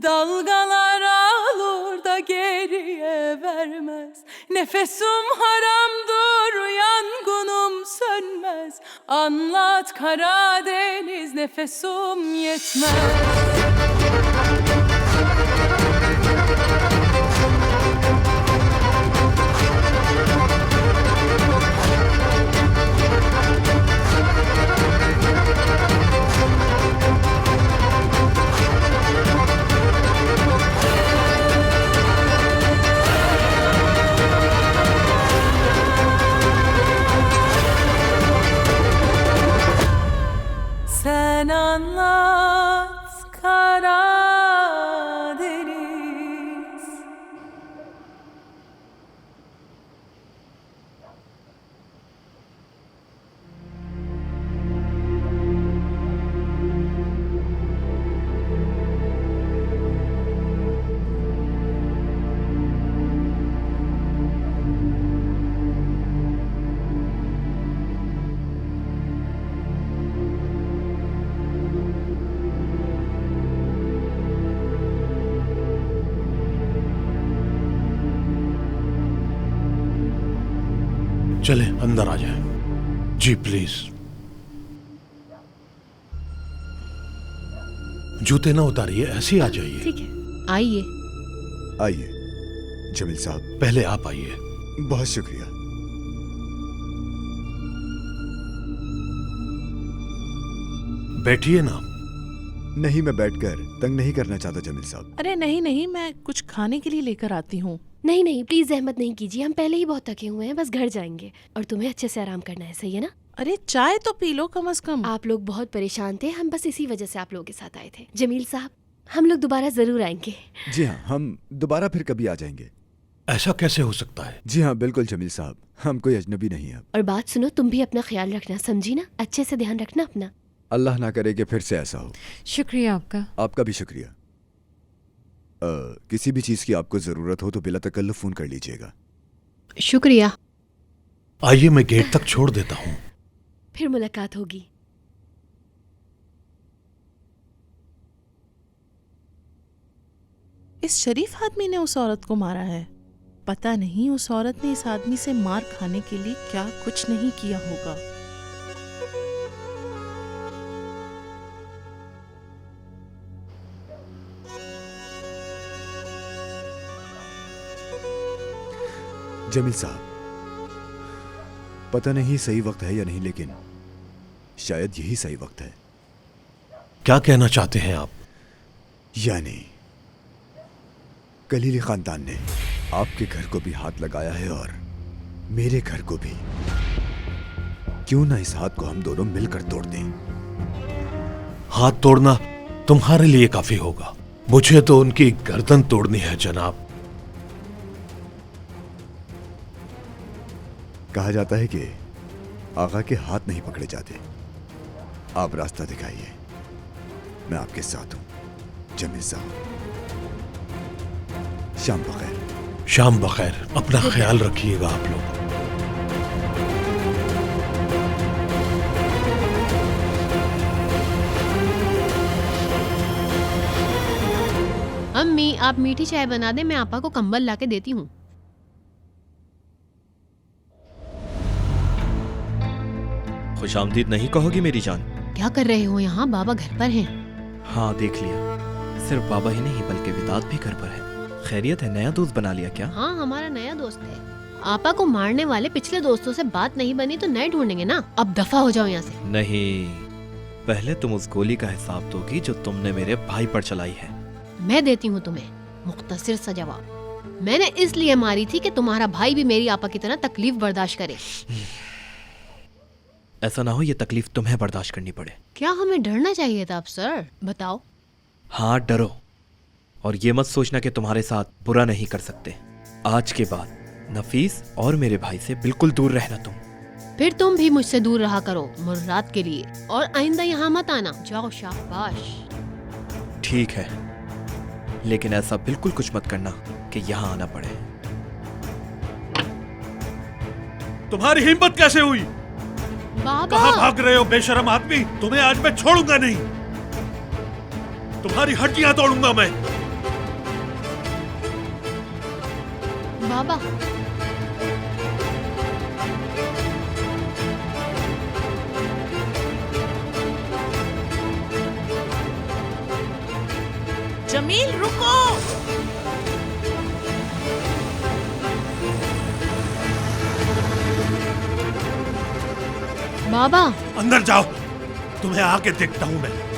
Dalgalar alır da geriye vermez. Nefesum haramdır, yangınım sönmez. Anlat Karadeniz, nefesum yetmez. Sen anlat Karadeniz. चले अंदर आ जाए। जी please. जूते ना उतारिए, ऐसे ही आ जाइए। ठीक है, आइए। आइए जमील साहब। पहले आप आइए। बहुत शुक्रिया। बैठिए ना। नहीं, मैं बैठकर तंग नहीं करना चाहता जमील साहब। अरे नहीं नहीं, मैं कुछ खाने के लिए लेकर आती हूँ। नहीं नहीं, प्लीज जहमत नहीं कीजिए, हम पहले ही बहुत थके हुए हैं, बस घर जाएंगे और तुम्हें अच्छे से आराम करना है, सही है ना? अरे चाय तो पी लो कम से कम। आप लोग बहुत परेशान थे, हम बस इसी वजह से आप लोगों के साथ आए थे। जमील साहब, हम लोग दोबारा जरूर आएंगे। जी हाँ, हम दोबारा फिर कभी आ जाएंगे। ऐसा कैसे हो सकता है? जी हाँ बिल्कुल जमील साहब, हम कोई अजनबी नहीं है। और बात सुनो, तुम भी अपना ख्याल रखना, समझी ना? अच्छे से ध्यान रखना अपना। अल्लाह ना करे कि फिर से ऐसा हो। शुक्रिया आपका। आपका भी शुक्रिया। किसी भी चीज की आपको जरूरत हो तो बिला तकल्लुफ फोन कर लीजिएगा। शुक्रिया। आइए, मैं गेट तक छोड़ देता हूँ। फिर मुलाकात होगी। इस शरीफ आदमी ने उस औरत को मारा है। पता नहीं उस औरत ने इस आदमी से मार खाने के लिए क्या कुछ नहीं किया होगा। जमील साहब, पता नहीं सही वक्त है या नहीं, लेकिन शायद यही सही वक्त है। क्या कहना चाहते हैं आप? यानी कलीली खानदान ने आपके घर को भी हाथ लगाया है और मेरे घर को भी। क्यों ना इस हाथ को हम दोनों मिलकर तोड़ दें? हाथ तोड़ना तुम्हारे लिए काफी होगा, मुझे तो उनकी गर्दन तोड़नी है जनाब। कहा जाता है कि आगा के हाथ नहीं पकड़े जाते। आप रास्ता दिखाइए, मैं आपके साथ हूं जमील साहब। शाम बखैर। शाम बखैर। अपना ख्याल रखिएगा आप लोग। अम्मी, आप मीठी चाय बना दे, मैं आपा को कंबल लाके देती हूँ। खुशामदीद नहीं कहोगी मेरी जान? क्या कर रहे हो यहाँ? बाबा घर पर हैं। हाँ देख लिया, सिर्फ बाबा ही नहीं बल्कि विदात भी घर पर है। खैरियत है, नया दोस्त बना लिया क्या? हाँ, हमारा नया दोस्त है। आपा को मारने वाले पिछले दोस्तों से बात नहीं बनी तो नए ढूंढेंगे ना। अब दफा हो जाओ यहाँ से। नहीं, पहले तुम उस गोली का हिसाब दोगी जो तुमने मेरे भाई पर चलाई है। मैं देती हूँ तुम्हें मुख्तसर सा जवाब। मैंने इसलिए मारी थी कि तुम्हारा भाई भी मेरी आपा की तरह तकलीफ बर्दाश्त करे। ऐसा ना हो ये तकलीफ तुम्हें बर्दाश्त करनी पड़े। क्या हमें डरना चाहिए था आप सर? बताओ। हाँ डरो, और ये मत सोचना कि तुम्हारे साथ बुरा नहीं कर सकते। आज के बाद नफीस और मेरे भाई से बिल्कुल दूर रहना तुम। फिर तुम भी मुझसे दूर रहा करो मुर्रात के लिए, और आइंदा यहाँ मत आना। जाओ, शाबाश। ठीक है, लेकिन ऐसा बिल्कुल कुछ मत करना कि यहाँ आना पड़े। तुम्हारी हिम्मत कैसे हुई? बाबा, कहाँ भाग रहे हो बेशरम आदमी? तुम्हें आज मैं छोड़ूंगा नहीं, तुम्हारी हड्डियां तोड़ूंगा मैं। बाबा, जमील रुको। बाबा, अंदर जाओ, तुम्हें आके देखता हूं मैं।